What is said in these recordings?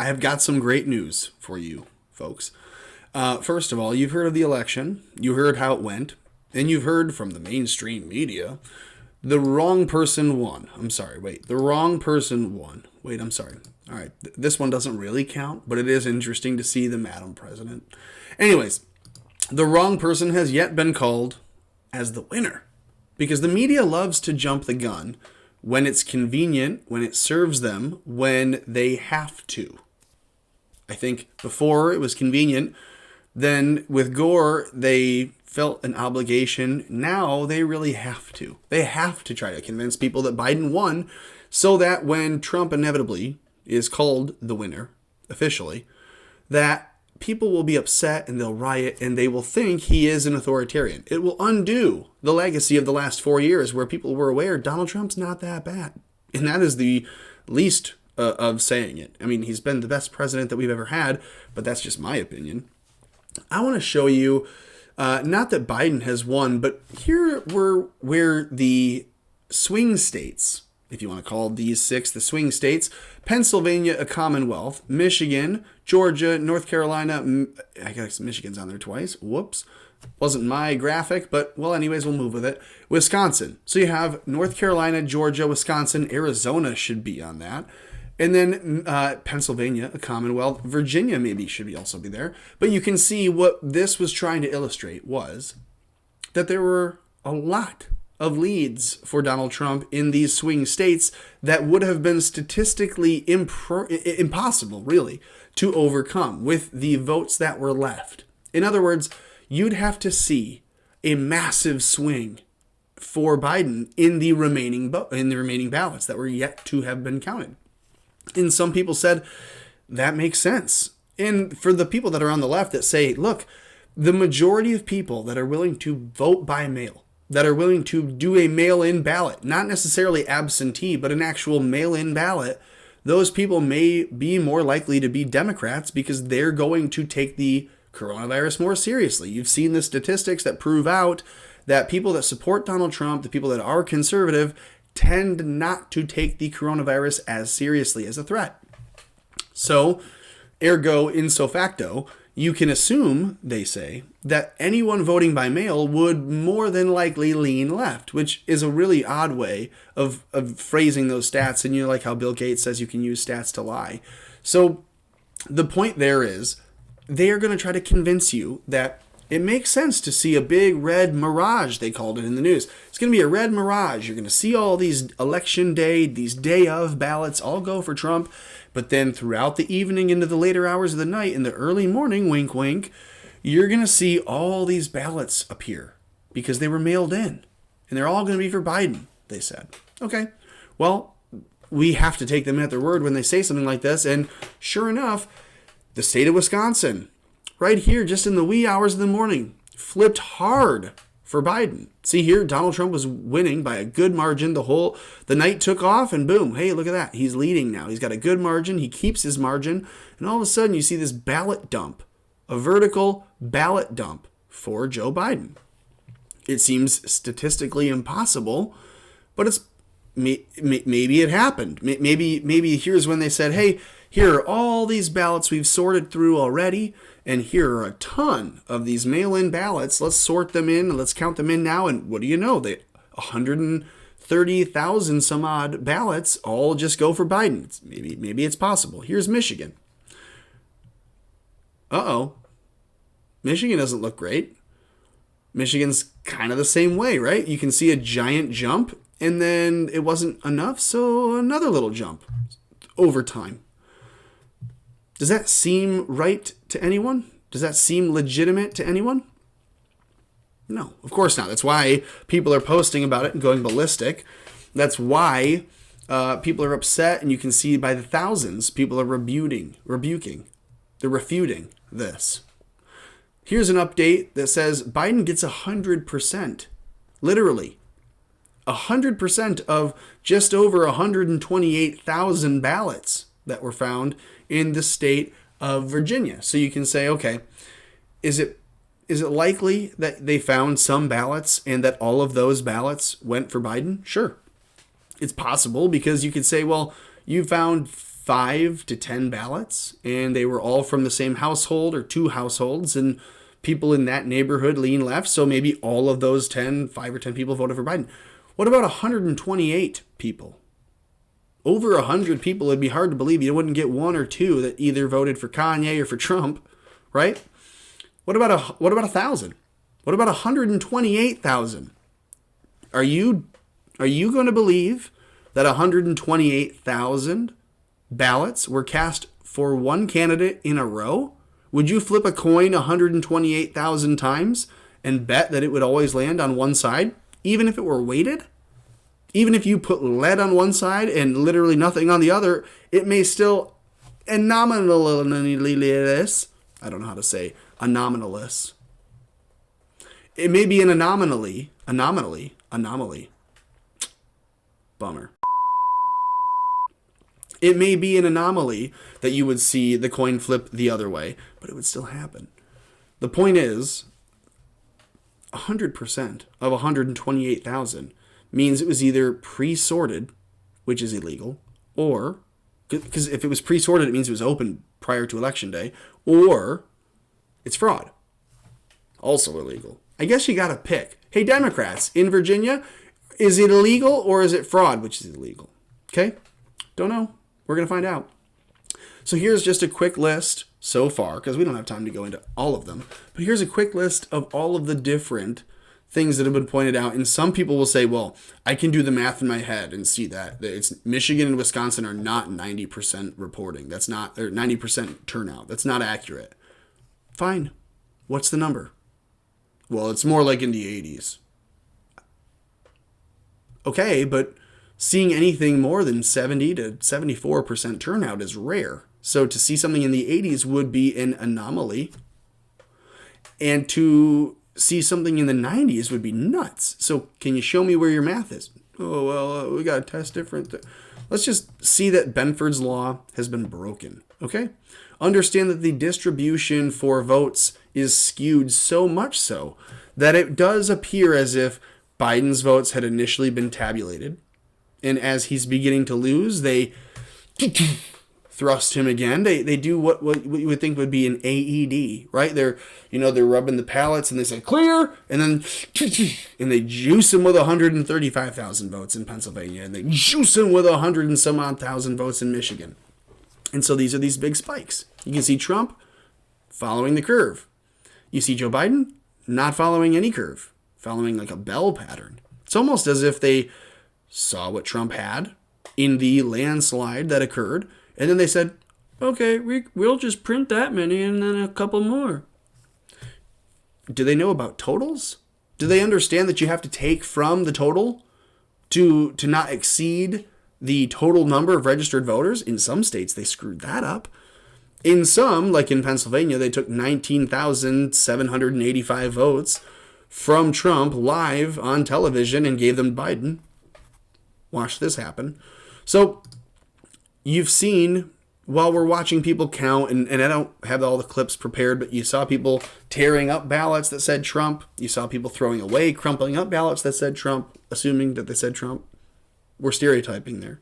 I have got some great news for you folks. First of all, you've heard of the election. You heard how it went. And you've heard from the mainstream media. The wrong person won. I'm sorry, wait. The wrong person won. Wait, I'm sorry. All right, this one doesn't really count, but it is interesting to see the Madam President. Anyways, the wrong person has yet been called as the winner. Because the media loves to jump the gun when it's convenient, when it serves them, when they have to. I think before it was convenient. Then with Gore, they felt an obligation. Now they really have to. They have to try to convince people that Biden won so that when Trump inevitably is called the winner, officially, that people will be upset and they'll riot and they will think he is an authoritarian. It will undo the legacy of the last 4 years where people were aware Donald Trump's not that bad. And that is the least of saying it. I mean, he's been the best president that we've ever had, but that's just my opinion. I want to show you, not that Biden has won, but here were where the swing states, if you want to call these six the swing states, Pennsylvania, a Commonwealth, Michigan, Georgia, North Carolina, I guess Michigan's on there twice, whoops, wasn't my graphic, but well, anyways, we'll move with it, Wisconsin. So you have North Carolina, Georgia, Wisconsin, Arizona should be on that. And then Pennsylvania, a Commonwealth, Virginia maybe should also be there. But you can see what this was trying to illustrate was that there were a lot of leads for Donald Trump in these swing states that would have been statistically impossible, really, to overcome with the votes that were left. In other words, you'd have to see a massive swing for Biden in the remaining ballots that were yet to have been counted. And some people said, that makes sense. And for the people that are on the left that say, look, the majority of people that are willing to vote by mail, that are willing to do a mail-in ballot, not necessarily absentee, but an actual mail-in ballot, those people may be more likely to be Democrats because they're going to take the coronavirus more seriously. You've seen the statistics that prove out that people that support Donald Trump, the people that are conservative, tend not to take the coronavirus as seriously as a threat. So, ergo, ipso facto, you can assume, they say, that anyone voting by mail would more than likely lean left, which is a really odd way of phrasing those stats. And you know, like how Bill Gates says you can use stats to lie. So the point there is they are going to try to convince you that it makes sense to see a big red mirage, they called it in the news. It's going to be a red mirage. You're going to see all these election day, these day of ballots all go for Trump. But then throughout the evening into the later hours of the night, in the early morning, wink, wink, you're going to see all these ballots appear because they were mailed in. And they're all going to be for Biden, they said. Okay, well, we have to take them at their word when they say something like this. And sure enough, the state of Wisconsin, right here, just in the wee hours of the morning, flipped hard for Biden. See here, Donald Trump was winning by a good margin. The night took off and boom, hey, look at that. He's leading now. He's got a good margin. He keeps his margin. And all of a sudden you see this ballot dump, a vertical ballot dump for Joe Biden. It seems statistically impossible, but it's maybe it happened. Maybe here's when they said, hey, here are all these ballots we've sorted through already. And here are a ton of these mail-in ballots. Let's sort them in and let's count them in now. And what do you know? 130,000 some odd ballots all just go for Biden. Maybe it's possible. Here's Michigan. Uh-oh. Michigan doesn't look great. Michigan's kind of the same way, right? You can see a giant jump and then it wasn't enough, so another little jump over time. Does that seem right to anyone? Does that seem legitimate to anyone? No, of course not. That's why people are posting about it and going ballistic. That's why people are upset, and you can see by the thousands, people are rebuking. They're refuting this. Here's an update that says Biden gets 100%. Literally. 100% of just over 128,000 ballots that were found in the state of Virginia. So you can say, okay, is it likely that they found some ballots and that all of those ballots went for Biden? Sure. It's possible because you could say, well, you found 5 to 10 ballots, and they were all from the same household or 2 households, and people in that neighborhood lean left, so maybe all of those 5 or 10 people voted for Biden. What about 128 people? Over 100 people, it'd be hard to believe you wouldn't get 1 or 2 that either voted for Kanye or for Trump, right? What about 1,000? What about 128,000? Are you going to believe that 128,000 ballots were cast for one candidate in a row? Would you flip a coin 128,000 times and bet that it would always land on one side, even if it were weighted? Even if you put lead on one side and literally nothing on the other, it may still anomalous. I don't know how to say anomalous. It may be an anomaly. Bummer. It may be an anomaly that you would see the coin flip the other way, but it would still happen. The point is, 100% of 128,000 means it was either pre-sorted, which is illegal, or, because if it was pre-sorted, it means it was open prior to Election Day, or it's fraud. Also illegal. I guess you gotta pick. Hey, Democrats, in Virginia, is it illegal or is it fraud, which is illegal? Okay? Don't know. We're going to find out. So here's just a quick list so far, because we don't have time to go into all of them, but here's a quick list of all of the different things that have been pointed out. And some people will say, well, I can do the math in my head and see that it's Michigan and Wisconsin are not 90% reporting. That's not, or 90% turnout. That's not accurate. Fine. What's the number? Well, it's more like in the 80s. Okay, but seeing anything more than 70 to 74% turnout is rare. So to see something in the 80s would be an anomaly. And to see something in the 90s would be nuts. So can you show me where your math is? Oh, well, we got to test different. Let's just see that Benford's law has been broken. Okay? Understand that the distribution for votes is skewed so much so that it does appear as if Biden's votes had initially been tabulated, and as he's beginning to lose, they thrust him again. They do what you would think would be an AED, right? They're rubbing the pallets and they say clear, and then and they juice him with 135,000 votes in Pennsylvania, and they juice him with 100 and some odd thousand votes in Michigan. And so these are these big spikes. You can see Trump following the curve. You see Joe Biden not following any curve, following like a bell pattern. It's almost as if they saw what Trump had in the landslide that occurred, and then they said, okay, we'll just print that many and then a couple more. Do they know about totals? Do they understand that you have to take from the total to not exceed the total number of registered voters? In some states, they screwed that up. In some, like in Pennsylvania, they took 19,785 votes from Trump live on television and gave them to Biden. Watch this happen. So you've seen, while we're watching people count, and I don't have all the clips prepared, but you saw people tearing up ballots that said Trump. You saw people throwing away, crumpling up ballots that said Trump, assuming that they said Trump. We're stereotyping there.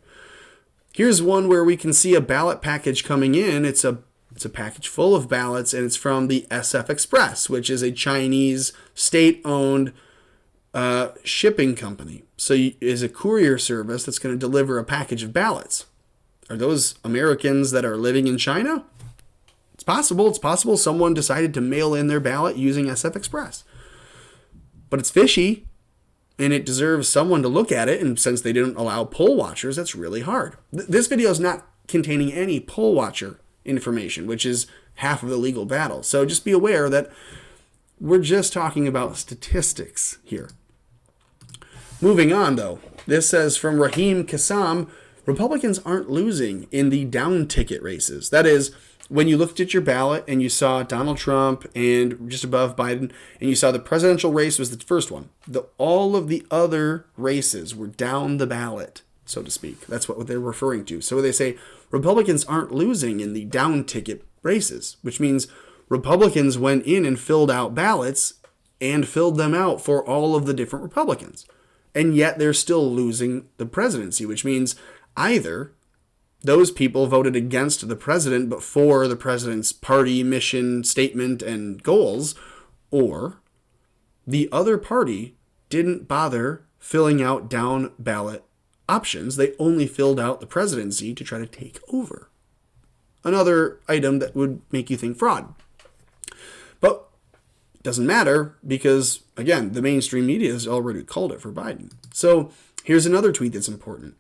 Here's one where we can see a ballot package coming in. It's a package full of ballots, and it's from the SF Express, which is a Chinese state-owned shipping company. So is a courier service that's going to deliver a package of ballots. Are those Americans that are living in China? It's possible. It's possible someone decided to mail in their ballot using SF Express. But it's fishy, and it deserves someone to look at it. And since they didn't allow poll watchers, that's really hard. This video is not containing any poll watcher information, which is half of the legal battle. So just be aware that we're just talking about statistics here. Moving on, though, this says from Raheem Kassam, Republicans aren't losing in the down ticket races. That is, when you looked at your ballot and you saw Donald Trump and just above Biden, and you saw the presidential race was the first one. All of the other races were down the ballot, so to speak. That's what they're referring to. So they say Republicans aren't losing in the down ticket races, which means Republicans went in and filled out ballots and filled them out for all of the different Republicans. And yet they're still losing the presidency, which means either those people voted against the president but for the president's party, mission, statement, and goals, or the other party didn't bother filling out down ballot options. They only filled out the presidency to try to take over. Another item that would make you think fraud. But it doesn't matter because, again, the mainstream media has already called it for Biden. So here's another tweet that's important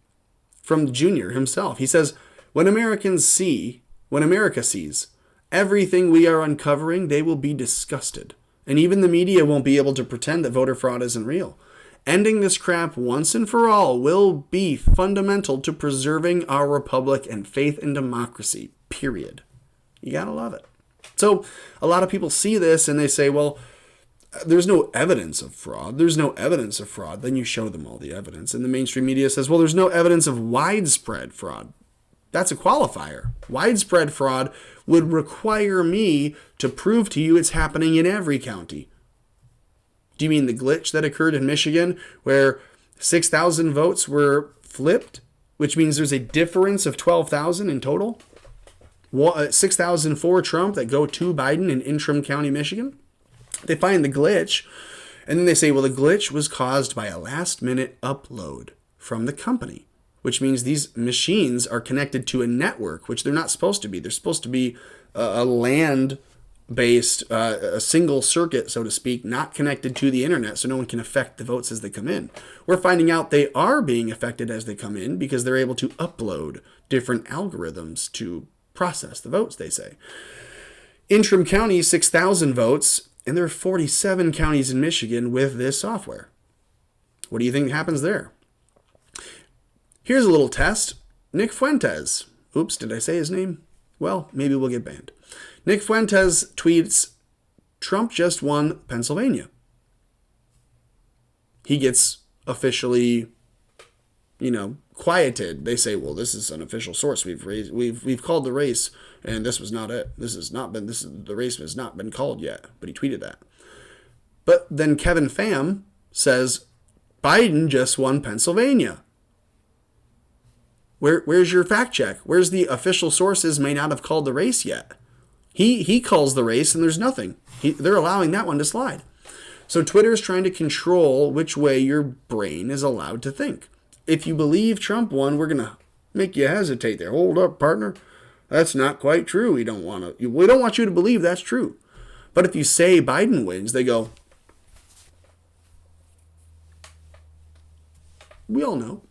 from Junior himself. He says, when America sees everything we are uncovering, they will be disgusted. And even the media won't be able to pretend that voter fraud isn't real. Ending this crap once and for all will be fundamental to preserving our republic and faith in democracy, period. You gotta love it. So a lot of people see this and they say, well, there's no evidence of fraud. There's no evidence of fraud. Then you show them all the evidence. And the mainstream media says, well, there's no evidence of widespread fraud. That's a qualifier. Widespread fraud would require me to prove to you it's happening in every county. Do you mean the glitch that occurred in Michigan where 6,000 votes were flipped, which means there's a difference of 12,000 in total? 6,000 for Trump that go to Biden in Intrim County, Michigan? They find the glitch, and then they say, well, the glitch was caused by a last-minute upload from the company, which means these machines are connected to a network, which they're not supposed to be. They're supposed to be a land-based, a single circuit, so to speak, not connected to the internet, so no one can affect the votes as they come in. We're finding out they are being affected as they come in because they're able to upload different algorithms to process the votes, they say. Intrim County, 6,000 votes, and there are 47 counties in Michigan with this software. What do you think happens there? Here's a little test. Nick Fuentes. Oops, did I say his name? Well, maybe we'll get banned. Nick Fuentes tweets, Trump just won Pennsylvania. He gets officially, quieted. They say, well, this is an official source. We've called the race, and this was not it. The race has not been called yet. But he tweeted that. But then Kevin Pham says, Biden just won Pennsylvania. Where's your fact check? Where's the official sources may not have called the race yet? He calls the race and there's nothing. They're allowing that one to slide. So Twitter's trying to control which way your brain is allowed to think. If you believe Trump won, we're going to make you hesitate there. Hold up, partner. That's not quite true. We don't want you to believe that's true. But if you say Biden wins, they go, we all know.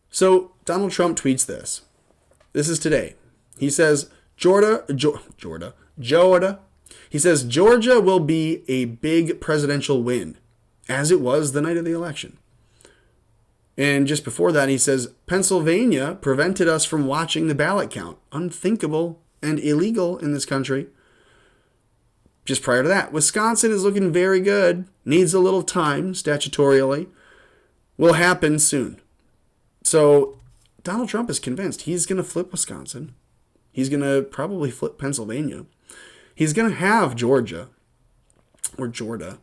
So Donald Trump tweets this. This is today. He says, Georgia. He says, Georgia will be a big presidential win, as it was the night of the election. And just before that, he says, Pennsylvania prevented us from watching the ballot count. Unthinkable and illegal in this country. Just prior to that, Wisconsin is looking very good. Needs a little time, statutorily. Will happen soon. So Donald Trump is convinced he's going to flip Wisconsin. He's going to probably flip Pennsylvania. He's going to have Georgia or Georgia.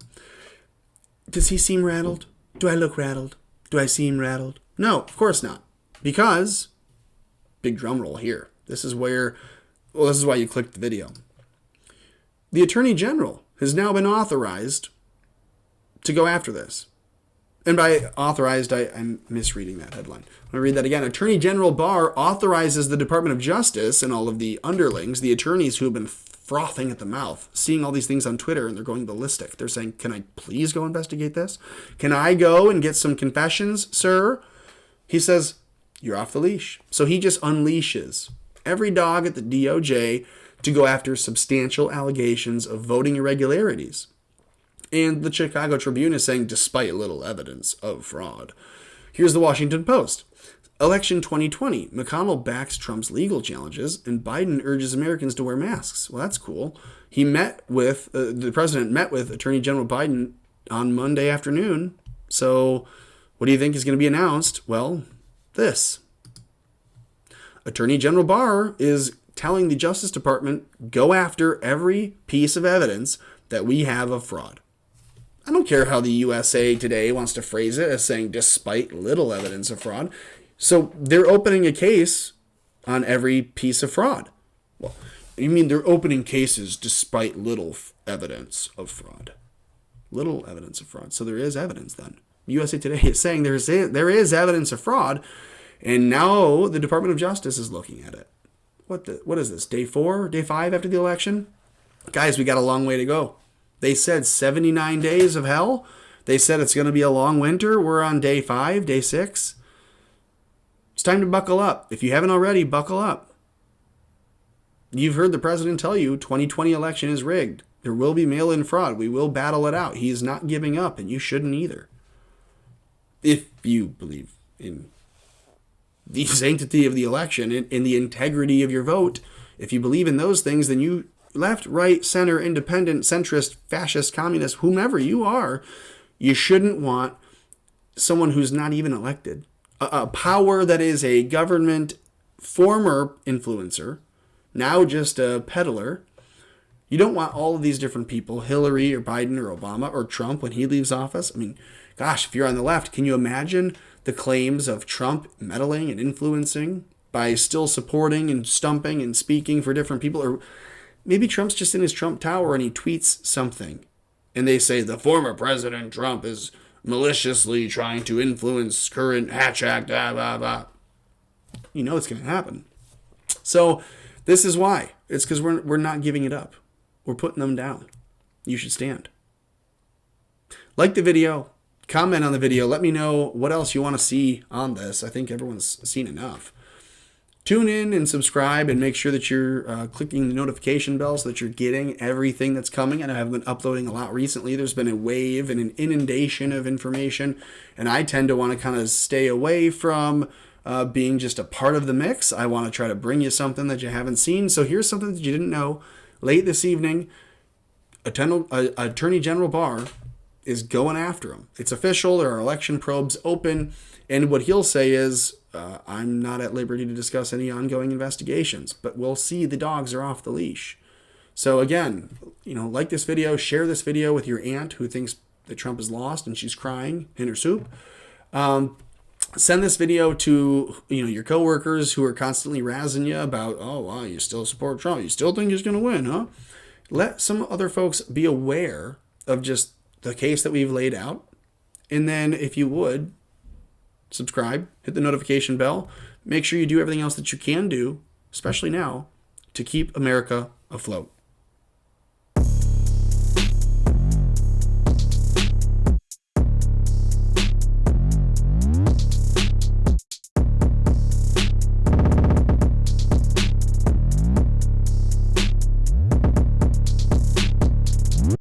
Does he seem rattled? Do I look rattled? Do I seem rattled? No, of course not. Because, big drum roll here. This is why you clicked the video. The Attorney General has now been authorized to go after this. And by authorized, I'm misreading that headline. I'm going to read that again. Attorney General Barr authorizes the Department of Justice and all of the underlings, the attorneys who have been frothing at the mouth, seeing all these things on Twitter, and they're going ballistic. They're saying, can I please go investigate this? Can I go and get some confessions, sir? He says, you're off the leash. So he just unleashes every dog at the DOJ to go after substantial allegations of voting irregularities. And the Chicago Tribune is saying, despite little evidence of fraud. Here's the Washington Post. Election 2020. McConnell backs Trump's legal challenges, and Biden urges Americans to wear masks. Well, that's cool. The president met with Attorney General Biden on Monday afternoon. So what do you think is going to be announced? Well, this. Attorney General Barr is telling the Justice Department, go after every piece of evidence that we have of fraud. I don't care how the USA Today wants to phrase it as saying, despite little evidence of fraud. So they're opening a case on every piece of fraud. Well, you mean they're opening cases despite little evidence of fraud? Little evidence of fraud. So there is evidence then. USA Today is saying there is evidence of fraud, and now the Department of Justice is looking at it. What is this? Day 4? Day 5 after the election? Guys, we got a long way to go. They said 79 days of hell. They said it's going to be a long winter. We're on day 5, day 6. It's time to buckle up. If you haven't already, buckle up. You've heard the president tell you 2020 election is rigged. There will be mail-in fraud. We will battle it out. He is not giving up, and you shouldn't either. If you believe in the sanctity of the election and in the integrity of your vote, if you believe in those things, then you, left, right, center, independent, centrist, fascist, communist, whomever you are, you shouldn't want someone who's not even elected. A power that is a government former influencer, now just a peddler. You don't want all of these different people, Hillary or Biden or Obama or Trump when he leaves office. I mean, gosh, if you're on the left, can you imagine the claims of Trump meddling and influencing by still supporting and stumping and speaking for different people? Or maybe Trump's just in his Trump tower and he tweets something and they say the former President Trump is maliciously trying to influence current Hatch Act, blah, blah, blah. You know it's going to happen. So this is why. It's because we're not giving it up. We're putting them down. You should stand. Like the video. Comment on the video. Let me know what else you want to see on this. I think everyone's seen enough. Tune in and subscribe and make sure that you're clicking the notification bell so that you're getting everything that's coming. And I have been uploading a lot recently. There's been a wave and an inundation of information. And I tend to want to kind of stay away from being just a part of the mix. I want to try to bring you something that you haven't seen. So here's something that you didn't know. Late this evening, Attorney General Barr is going after him. It's official. There are election probes open. And what he'll say is, I'm not at liberty to discuss any ongoing investigations, but we'll see the dogs are off the leash. So again, like this video, share this video with your aunt who thinks that Trump is lost and she's crying in her soup. Send this video to your coworkers who are constantly razzing you about, oh, wow, you still support Trump. You still think he's going to win, huh? Let some other folks be aware of just the case that we've laid out. And then if you would, subscribe, hit the notification bell. Make sure you do everything else that you can do, especially now, to keep America afloat.